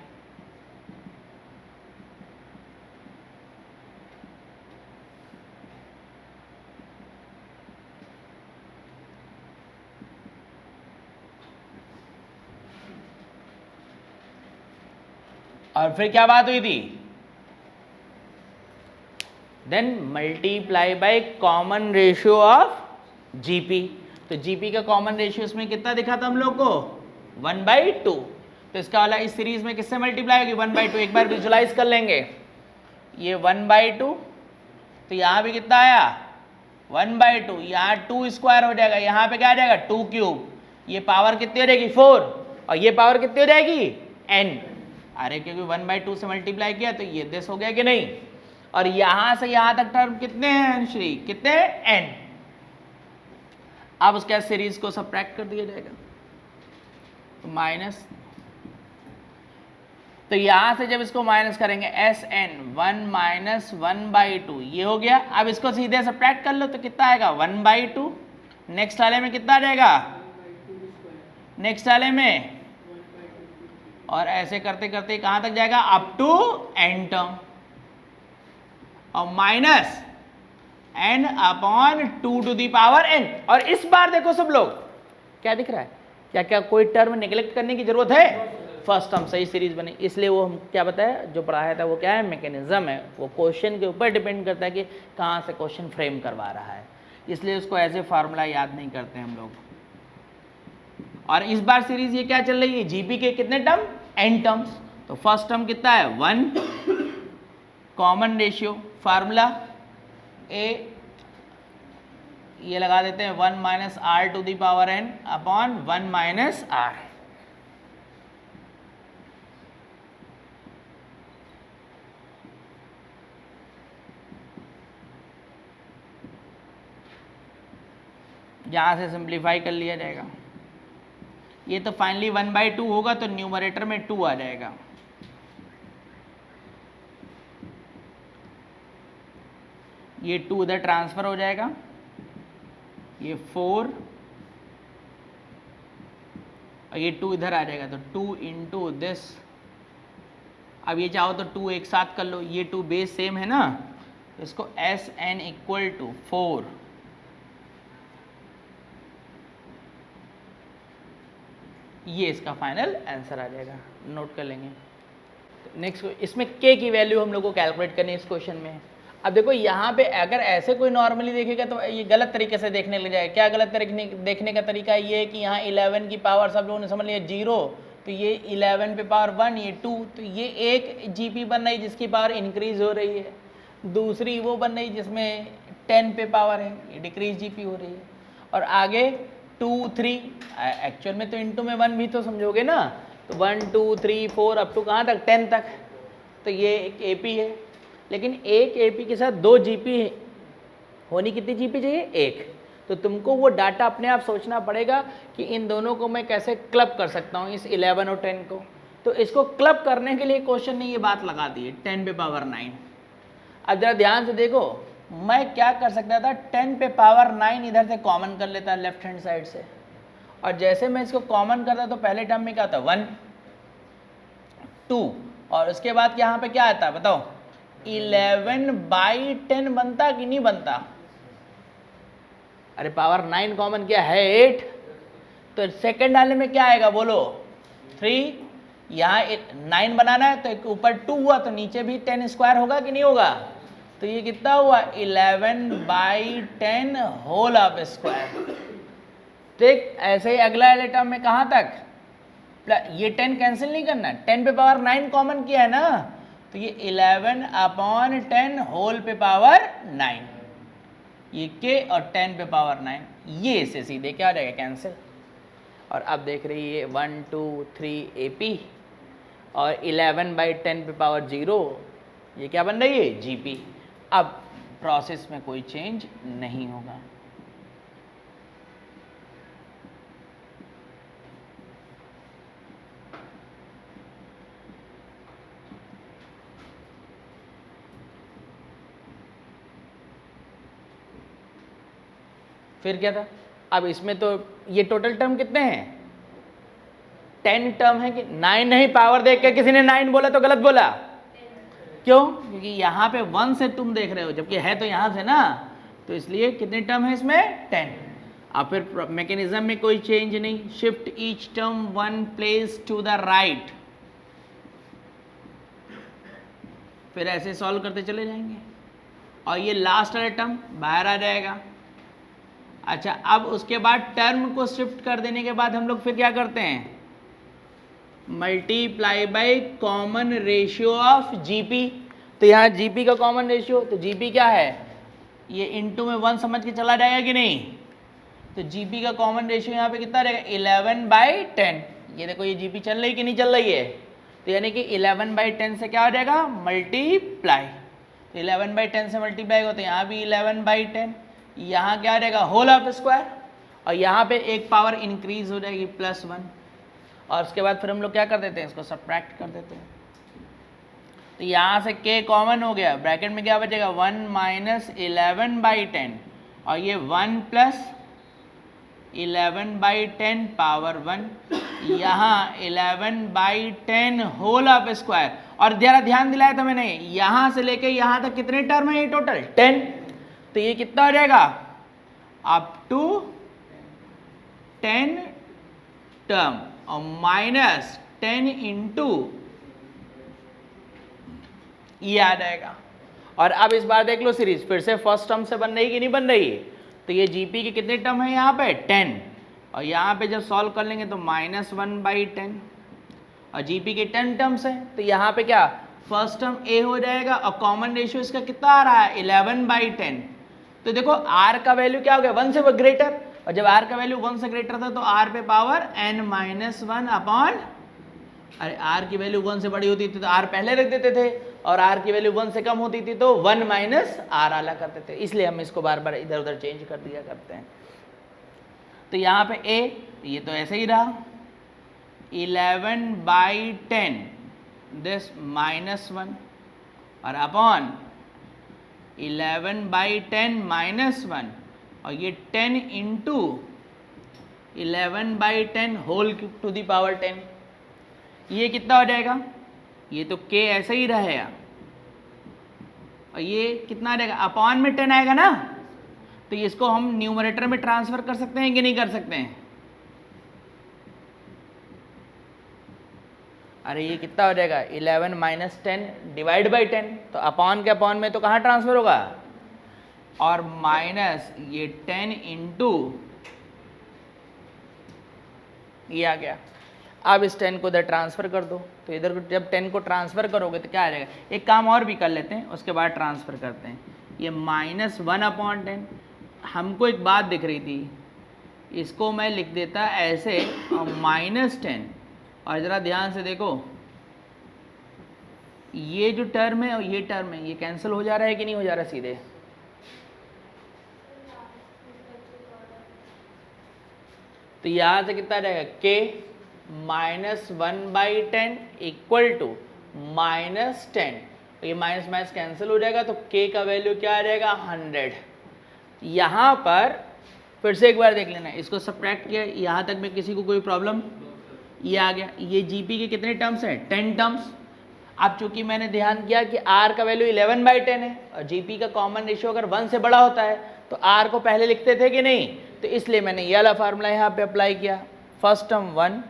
और फिर क्या बात हुई थी, then multiply by common ratio of GP। तो GP का कॉमन रेशियो इसमें कितना दिखा था हम लोग को, 1/2। तो इसका वाला इस सीरीज में किससे मल्टीप्लाई होगी, 1/2। एक बार विजुलाइज कर लेंगे, ये 1/2, तो यहाँ भी कितना आया 1/2, यहाँ 2 स्क्वायर हो जाएगा, यहाँ पे क्या आ जाएगा 2 क्यूब, ये पावर कितनी हो जाएगी 4, और ये पावर कितनी हो जाएगी n। अरे क्योंकि 1/2 से मल्टीप्लाई किया तो ये दिस हो गया कि नहीं। और यहां से यहां तक टर्म कितने हैं श्री, कितने n। अब उसके बाद सीरीज को सब्ट्रैक्ट कर दिया जाएगा तो माइनस, तो यहां से जब इसको माइनस करेंगे Sn 1 माइनस 1/2 ये हो गया। अब इसको सीधे सब्ट्रैक्ट कर लो तो कितना आएगा 1/2। नेक्स्ट वाले में कितना आ जाएगा, नेक्स्ट वाले में, और ऐसे करते करते कहां तक जाएगा अप टू n टर्म, और minus n upon 2 to the power n। और इस बार देखो सब लोग क्या दिख रहा है, क्या क्या कोई टर्म नेग्लेक्ट करने की जरूरत है, फर्स्ट टर्म सही सीरीज बनी। इसलिए वो हम क्या बताया, जो पढ़ाया था वो क्या है, मैकेनिज्म है, वो क्वेश्चन के ऊपर डिपेंड करता है कि कहाँ से क्वेश्चन फ्रेम करवा रहा है, इसलिए उसको एज ए फार्मूला याद नहीं करते हम लोग। और इस बार सीरीज ये क्या चल रही है, जीपी के कितने टर्म, n टर्म्स। तो फर्स्ट टर्म कितना है 1, कॉमन रेशियो, फार्मूला ए ये लगा देते हैं 1 minus R to the power n upon 1 minus R. यहां से सिंप्लीफाई कर लिया जाएगा, ये तो फाइनली 1/2 होगा तो न्यूमरेटर में 2 आ जाएगा। ये 2 इधर ट्रांसफर हो जाएगा, ये 4 और ये 2 इधर आ जाएगा तो 2 इंटू दिस। अब ये चाहो तो 2 एक साथ कर लो, ये 2 बेस सेम है ना, तो इसको Sn इक्वल टू 4 ये इसका फाइनल आंसर आ जाएगा, नोट कर लेंगे। नेक्स्ट इसमें k की वैल्यू हम लोग को कैलकुलेट करनी है इस क्वेश्चन में। अब देखो यहाँ पे अगर ऐसे कोई नॉर्मली देखेगा तो ये गलत तरीके से देखने लग जाएगा। क्या गलत तरीके देखने का तरीका ये है कि यहाँ 11 की पावर सब लोगों ने समझ लिया 0, तो ये 11 पे पावर 1, ये 2, तो ये एक जीपी बन रही जिसकी पावर इंक्रीज हो रही है, दूसरी वो बन रही जिसमें 10 पे पावर है, ये डिक्रीज जीपी हो रही है। और आगे 2 3 एक्चुअल में तो इंटू में 1 भी तो समझोगे ना, तो 1 2 3 4 अप टू कहाँ तक 10 तक, तो ये एक एपी है। लेकिन एक एपी के साथ 2 जीपी होनी कितनी जीपी चाहिए, एक। तो तुमको वो डाटा अपने आप सोचना पड़ेगा कि इन दोनों को मैं कैसे क्लब कर सकता हूँ, इस 11 और 10 को। तो इसको क्लब करने के लिए क्वेश्चन ने ये बात लगा दी है 10 पे पावर 9। अब जरा ध्यान से देखो, मैं क्या कर सकता था, 10 पे पावर 9 इधर से कॉमन कर लेता लेफ्ट हैंड साइड से, और जैसे मैं इसको कॉमन करता तो पहले टर्म में क्या था 1 2, और उसके बाद यहाँ पे क्या आता है बताओ, 11/10 बनता कि नहीं बनता। अरे पावर 9 कॉमन क्या है 8, तो सेकंड वाले में क्या आएगा बोलो 3, यहाँ 9 बनाना है तो एक ऊपर 2 हुआ तो नीचे भी 10 स्क्वायर होगा कि नहीं होगा, तो ये कितना हुआ 11/10 होल ऑफ स्क्वायर। ठीक ऐसे ही अगला वाले टर्म में कहाँ तक, ये 10 कैंसिल नहीं करना, 10 पे पावर 9 कॉमन किया है ना, तो ये 11/10 होल पे पावर 9, ये k और 10 पे पावर 9, ये इसे सीधे क्या हो जाएगा कैंसिल। और अब देख रही है 1 2 3 AP और 11/10 पे पावर 0, ये क्या बन रही है GP। अब प्रोसेस में कोई चेंज नहीं होगा। फिर क्या था, अब इसमें तो ये टोटल टर्म कितने हैं 10 टर्म है कि 9 नहीं, पावर देख के किसी ने 9 बोला तो गलत बोला, क्यों, क्योंकि यहाँ पे 1 से तुम देख रहे हो जबकि है तो यहाँ से ना, तो इसलिए कितने टर्म है इसमें 10। अब फिर मैकेनिज्म में कोई चेंज नहीं, shift each term 1 place to the right, फिर ऐसे सॉल्व करते चले जाएंगे और ये लास्ट वाला टर्म बाहर आ जाएगा। अच्छा अब उसके बाद टर्म को शिफ्ट कर देने के बाद हम लोग फिर क्या करते हैं, multiply by common ratio of GP. तो यहाँ जीपी का कॉमन रेशियो, तो जीपी क्या है, ये इनटू में 1 समझ के चला जाएगा कि नहीं, तो जीपी का कॉमन रेशियो यहाँ पे कितना रहेगा 11/10, ये देखो ये जीपी चल रही कि नहीं चल रही है, तो यानी कि 11/10 से क्या हो जाएगा मल्टीप्लाई, तो 11/10 से मल्टीप्लाई होता है, यहाँ भी 11/10, यहाँ क्या हो जाएगा होल ऑफ स्क्वायर, और यहाँ पे एक पावर इंक्रीज हो जाएगी +1, और उसके बाद फिर हम लोग क्या कर देते हैं इसको सब्ट्रैक्ट कर देते हैं, तो यहाँ से k कॉमन हो गया, ब्रैकेट में क्या बचेगा 1 - 11/10, और ये 1 + 11/10 पावर 1, यहाँ 11/10 होल ऑफ स्क्वायर, और जरा ध्यान दिलाया था मैंने यहाँ से लेके यहाँ तक कितने टर्म है ये टोटल 10, तो ये कितना हो जाएगा अप टू 10 टर्म, और -10 इंटू ये आ जाएगा। और अब इस बार देख लो सीरीज फिर से फर्स्ट टर्म से बन रही कि नहीं बन रही है, तो ये जीपी के कितने टर्म है यहाँ पे 10, और यहाँ पे जब सॉल्व कर लेंगे तो -1/10, और जीपी के 10 टर्म्स है, तो यहाँ पे क्या फर्स्ट टर्म ए हो जाएगा, और कॉमन रेशियो इसका कितना आ रहा है 11/10, तो देखो आर का वैल्यू क्या हो गया 1 से ग्रेटर, और जब आर का वैल्यू 1 से ग्रेटर था तो आर पे पावर n-1 अपॉन, अरे आर की वैल्यू 1 से बड़ी होती थी तो आर पहले रख देते थे, और आर की वैल्यू 1 से कम होती थी तो 1 - आर आला करते थे, इसलिए हम इसको बार बार इधर उधर चेंज कर दिया करते हैं। तो यहाँ पे ए, ये तो ऐसे ही रहा 11/10 दिस -1, और अपॉन 11/10 -1, और ये 10 into 11/10 whole to the power 10, ये कितना हो जाएगा, ये तो k ऐसे ही रहेगा, और ये कितना रहेगा अपॉन में 10 आएगा ना, तो इसको हम न्यूमरेटर में ट्रांसफर कर सकते हैं कि नहीं कर सकते हैं, अरे ये कितना हो जाएगा 11 - 10 डिवाइड बाई 10, तो अपॉन के अपॉन में तो कहाँ ट्रांसफर होगा, और माइनस ये 10 इंटू ये आ गया। अब इस 10 को इधर ट्रांसफ़र कर दो, तो इधर जब 10 को ट्रांसफ़र करोगे तो क्या आ जाएगा, एक काम और भी कर लेते हैं उसके बाद ट्रांसफ़र करते हैं, ये -1/10, हमको एक बात दिख रही थी, इसको मैं लिख देता ऐसे और -10, और ज़रा ध्यान से देखो ये जो टर्म है और ये टर्म है ये कैंसिल हो जा रहा है कि नहीं हो जा रहा सीधे, तो यहाँ से कितना रहेगा k -1/10 इक्वल टू -10, तो ये माइनस माइनस कैंसिल हो जाएगा, तो k का वैल्यू क्या आ जाएगा 100। यहाँ पर फिर से एक बार देख लेना, इसको सब्ट्रैक्ट किया, यहाँ तक में किसी को कोई प्रॉब्लम, ये आ गया, ये जीपी के कितने टर्म्स हैं 10 टर्म्स। अब चूंकि मैंने ध्यान किया कि r का वैल्यू 11/10 है, और जीपी का कॉमन रेशियो अगर 1 से बड़ा होता है तो r को पहले लिखते थे कि नहीं, तो इसलिए मैंने ये वाला फार्मूला यहाँ पे अप्लाई किया, first term 1,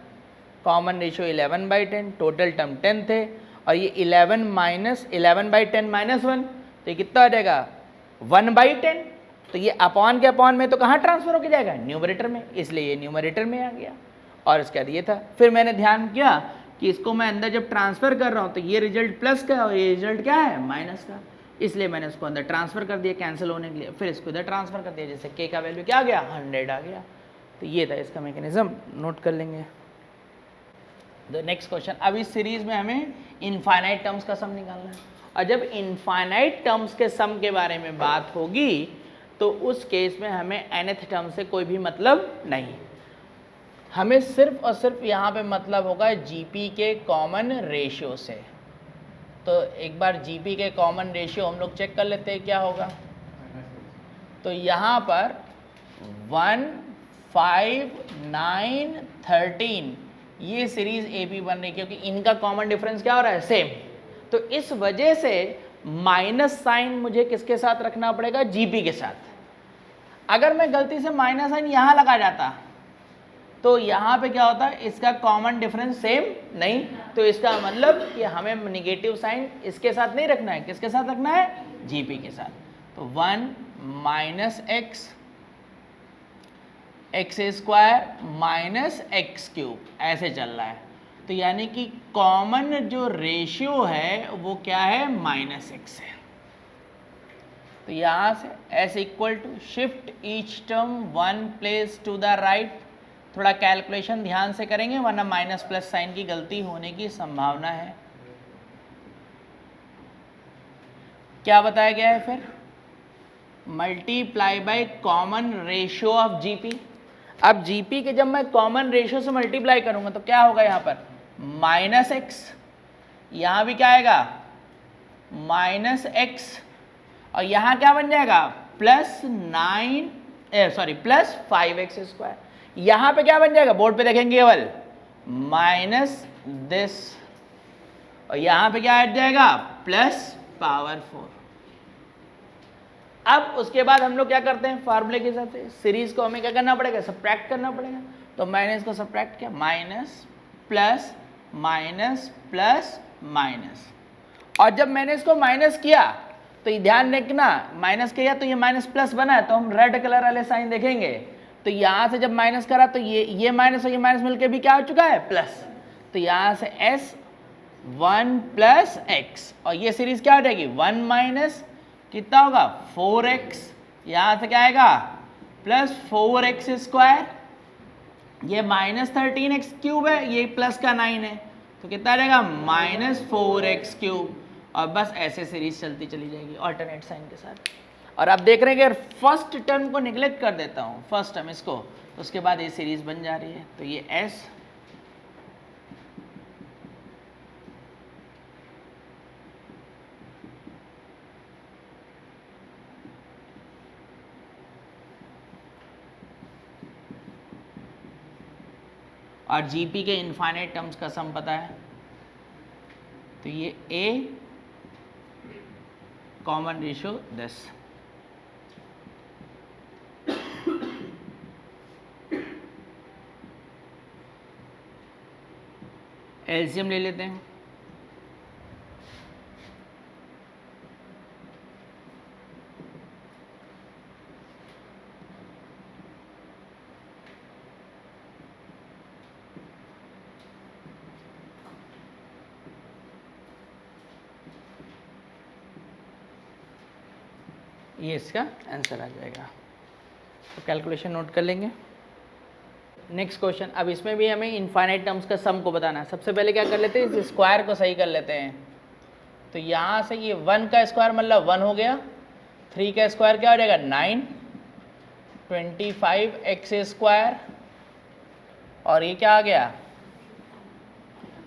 common ratio 11/10, total term 10 थे, और ये 11 - 11/10 -1, तो ये कितना हो जाएगा 1/10, तो ये अपॉन के अपॉन में तो कहाँ ट्रांसफर होके जाएगा न्यूमरेटर में, इसलिए ये न्यूमरेटर में आ गया। और इसके बाद ये था, फिर मैंने ध्यान किया कि इसको मैं अंदर जब ट्रांसफ़र कर रहा हूँ तो ये रिजल्ट प्लस का और ये रिजल्ट क्या है माइनस का, इसलिए मैंने उसको अंदर ट्रांसफ़र कर दिया कैंसिल होने के लिए, फिर इसको इधर ट्रांसफ़र कर दिया, जैसे k का वैल्यू क्या आ गया 100 आ गया। तो ये था इसका मैकेनिज्म, नोट कर लेंगे। द नेक्स्ट क्वेश्चन, अब इस सीरीज़ में हमें इनफाइनाइट टर्म्स का सम निकालना है, और जब इनफाइनाइट टर्म्स के सम के बारे में बात होगी तो उस केस में हमें nth टर्म से कोई भी मतलब नहीं, हमें सिर्फ और सिर्फ यहाँ पे मतलब होगा जीपी के कॉमन रेशियो से। तो एक बार जीपी के कॉमन रेशियो हम लोग चेक कर लेते हैं क्या होगा। तो यहाँ पर 1, 5, 9, 13 ये सीरीज एपी बन रही है, क्योंकि इनका कॉमन डिफरेंस क्या हो रहा है सेम, तो इस वजह से माइनस साइन मुझे किसके साथ रखना पड़ेगा जीपी के साथ। अगर मैं गलती से माइनस साइन यहाँ लगा जाता तो यहाँ पे क्या होता है, इसका कॉमन डिफरेंस सेम नहीं, तो इसका मतलब कि हमें निगेटिव साइन इसके साथ नहीं रखना है, किसके साथ रखना है जीपी के साथ। तो 1 - x x² - x³ ऐसे चल रहा है, तो यानी कि कॉमन जो रेशियो है वो क्या है -x है। तो यहाँ से s equal to shift each term 1 place to the right, थोड़ा कैलकुलेशन ध्यान से करेंगे वरना माइनस प्लस साइन की गलती होने की संभावना है। क्या बताया गया है फिर? Multiply by common ratio of GP. अब जीपी के जब मैं कॉमन रेशियो से मल्टीप्लाई करूंगा तो क्या होगा यहाँ पर? माइनस एक्स, यहाँ भी क्या आएगा? माइनस एक्स, और यहाँ क्या बन जाएगा? Plus 5x²। यहाँ पे क्या बन जाएगा? बोर्ड पे देखेंगे केवल माइनस दिस, और यहाँ पे क्या आ जाएगा? Plus power 4। अब उसके बाद हम लोग क्या करते हैं? फार्मूले के हिसाब से सीरीज को हमें क्या करना पड़ेगा? सब्ट्रैक्ट करना पड़ेगा। तो मैंने इसको सब्ट्रैक्ट किया, minus plus minus plus minus, और जब मैंने इसको माइनस किया तो ये ध्यान रखना, माइनस किया तो ये माइनस प्लस बना है, तो हम रेड कलर वाले साइन देखेंगे। तो यहाँ से जब माइनस करा तो ये माइनस और ये माइनस मिलकर भी क्या हो चुका है? प्लस। तो यहाँ से S1 प्लस एक्स, और ये सीरीज क्या हो जाएगी? 1 माइनस कितना होगा? 4x, यहाँ से क्या आएगा? प्लस 4x², ये माइनस 13x³ है, ये प्लस का 9 है, तो कितना आ जाएगा? माइनस 4x³, और बस ऐसे सीरीज चलती चली जाएगी ऑल्टरनेट साइन के साथ। और आप देख रहे हैं कि फर्स्ट टर्म को निगलेक्ट कर देता हूँ, फर्स्ट टर्म इसको, तो उसके बाद ये सीरीज बन जा रही है। तो ये S और जीपी के इनफाइनाइट टर्म्स का सम पता है, तो ये A कॉमन रेशियो 10। एलसीएम ले लेते हैं। ये इसका आंसर आ जाएगा। तो कैलकुलेशन नोट कर लेंगे। नेक्स्ट क्वेश्चन, अब इसमें भी हमें इनफाइनाइट टर्म्स का सम को बताना है। सबसे पहले क्या कर लेते हैं? इस स्क्वायर को सही कर लेते हैं। तो यहाँ से ये 1 का स्क्वायर मतलब 1 हो गया, 3 का स्क्वायर क्या हो जाएगा? 9, 25x², और ये क्या आ गया?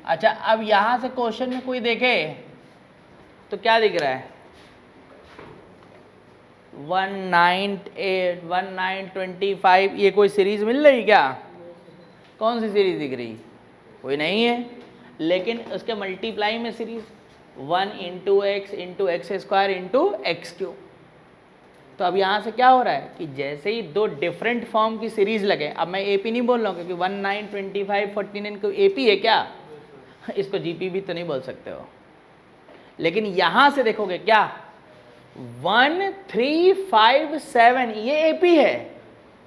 अच्छा, अब यहाँ से क्वेश्चन में कोई देखे तो क्या दिख रहा है? 1925, ये कोई सीरीज मिल रही क्या? कौन सी सीरीज दिख रही? कोई नहीं है, लेकिन उसके मल्टीप्लाई में सीरीज 1 × x × x² × x³। तो अब यहाँ से क्या हो रहा है कि जैसे ही दो डिफरेंट फॉर्म की सीरीज लगे, अब मैं AP नहीं बोल रहा हूँ क्योंकि 19, 25, 49 को AP है क्या? इसको GP भी तो नहीं बोल सकते हो, लेकिन यहाँ से देखोगे क्या? 1, 3, 5, 7 ये AP है,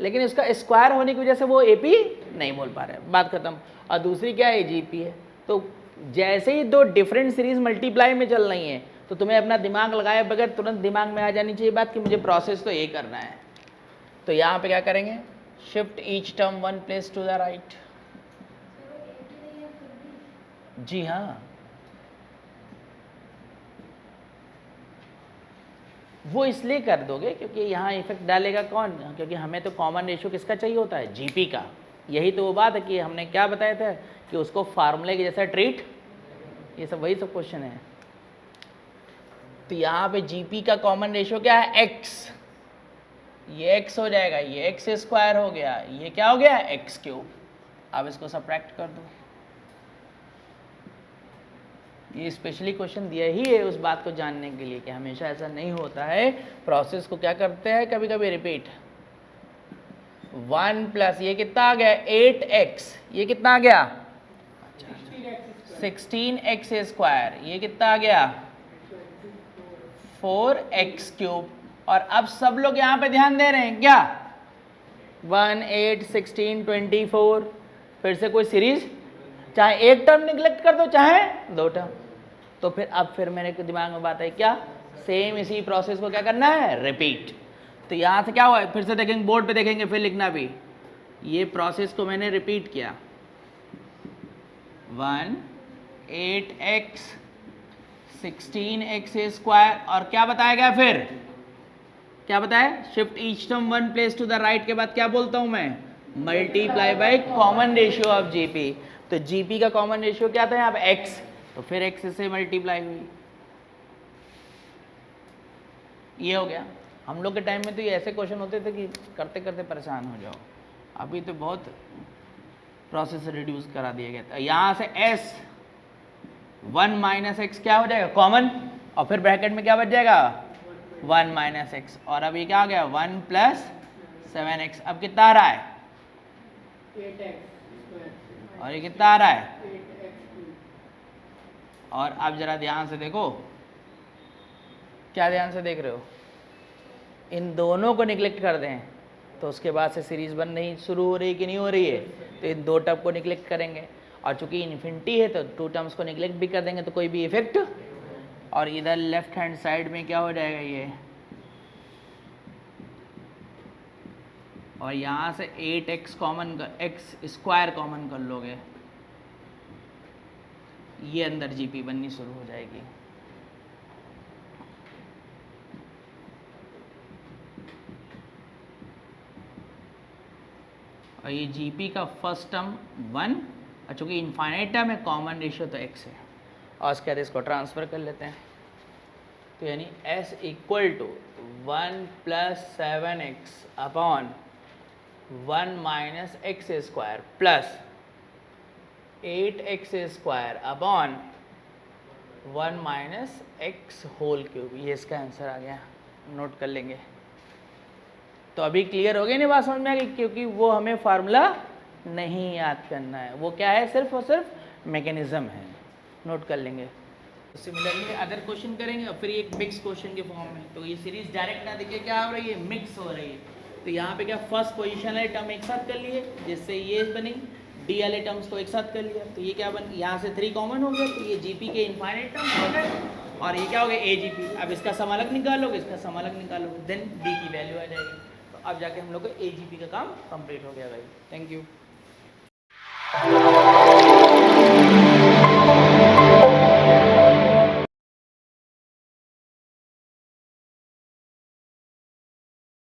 लेकिन इसका स्क्वायर होने की वजह से वो AP नहीं बोल पा रहे, बात खत्म। और दूसरी क्या है? GP है। तो जैसे ही दो डिफरेंट सीरीज मल्टीप्लाई में चल रही हैं तो तुम्हें अपना दिमाग लगाए बगैर तुरंत दिमाग में आ जानी चाहिए बात कि मुझे प्रोसेस तो ये करना है। तो यहाँ पे क्या करेंगे? Shift each term 1 place to the right. जी हाँ, वो इसलिए कर दोगे क्योंकि यहाँ इफेक्ट डालेगा कौन? क्योंकि हमें तो कॉमन रेशियो किसका चाहिए होता है? जीपी का। यही तो वो बात है कि हमने क्या बताया था कि उसको फार्मूले के जैसा ट्रीट, ये सब वही सब क्वेश्चन है। तो यहाँ पे जीपी का कॉमन रेशियो क्या है? x। ये x हो जाएगा, ये x² हो गया, ये क्या हो गया? x³। अब इसको सब्ट्रैक्ट कर दो। ये स्पेशली क्वेश्चन दिया ही है उस बात को जानने के लिए कि हमेशा ऐसा नहीं होता है। प्रोसेस को क्या करते हैं? कभी कभी रिपीट। 1 प्लस ये कितना आ गया? 8x, ये कितना आ गया? 16x², ये कितना आ गया? 4x³। और अब सब लोग यहाँ पे ध्यान दे रहे हैं क्या? 1, 8, 16, 24। फिर से कोई सीरीज, चाहे एक टर्म निगलेक्ट कर दो चाहे दो टर्म, तो फिर मेरे दिमाग में बात है क्या? सेम इसी प्रोसेस को क्या करना है? रिपीट। तो यहाँ से क्या हुआ? फिर से देखेंगे, बोर्ड पे देखेंगे, फिर लिखना भी ये प्रोसेस को मैंने रिपीट किया, 1 8x 16x स्क्वायर, और क्या बताया गया फिर, क्या बताया, shift each term 1 place to the right के बाद क्या बोलता हूं मैं, multiply by common ratio of GP. तो जीपी का कॉमन रेशियो क्या था यहाँ पे, x, तो फिर x से मल्टीप्लाई हुई, ये हो गया। हम लोग के टाइम में तो ये ऐसे क्वेश्चन होते थे कि करते करते परेशान हो जाओ, अभी तो बहुत प्रोसेस रिड्यूस करा दिया गया था। यहाँ से s 1 माइनस एक्स क्या हो जाएगा कॉमन, और फिर ब्रैकेट में क्या बच जाएगा 1 माइनस एक्स, और अब ये क्या आ गया 1 प्लस 7x। अब कितना आ रहा है 8x, और ये कितना आ रहा है, और अब जरा ध्यान से देखो, क्या ध्यान से देख रहे हो, इन दोनों को निगलेक्ट कर दें तो उसके बाद से सीरीज बन नहीं शुरू हो रही कि नहीं हो रही है, तो इन दो टर्म को निगलेक्ट करेंगे, और चूंकि इन्फिनिटी है तो 2 टर्म्स को निगलेक्ट भी कर देंगे तो कोई भी इफेक्ट, और इधर लेफ्ट हैंड साइड में क्या हो जाएगा ये, और यहाँ से 8x कॉमन कर, x स्क्वायर कॉमन कर लोगे, ये अंदर जीपी बननी शुरू हो जाएगी। और ये जीपी का फर्स्ट टर्म 1, और चूंकि इनफाइनाइट टर्म है कॉमन रेशियो तो x है, और उसके बाद इसको ट्रांसफर कर लेते हैं, तो यानी s equal to 1 plus 7x upon 1 minus x square plus 8x square upon 1 minus x whole cube, ये इसका आंसर आ गया, नोट कर लेंगे। तो अभी क्लियर हो गया नहीं बात समझ में आ गई, क्योंकि वो हमें फार्मूला नहीं याद करना है, वो क्या है सिर्फ और सिर्फ मैकेनिज्म है, नोट कर लेंगे। सिमिलरली अदर क्वेश्चन करेंगे, और फिर एक मिक्स क्वेश्चन के फॉर्म में, तो ये सीरीज डायरेक्ट ना देखिए क्या हो रही है, मिक्स हो रही है। तो यहाँ पे क्या फर्स्ट पोजीशन वाले टर्म एक साथ कर लिए, जिससे ये बनी, डी वाले टर्म्स को एक साथ कर लिया, तो ये क्या बन, यहाँ से 3 कॉमन हो गया, तो ये जीपी के इनफाइनाइट टर्म्स हो गए, और ये क्या हो गया एजीपी। अब इसका सम अलग निकालोगे, इसका सम अलग निकालोगे, देन डी की वैल्यू आ जाएगी। तो अब जाके हम लोग को एजीपी का काम कंप्लीट हो गया भाई। Thank you.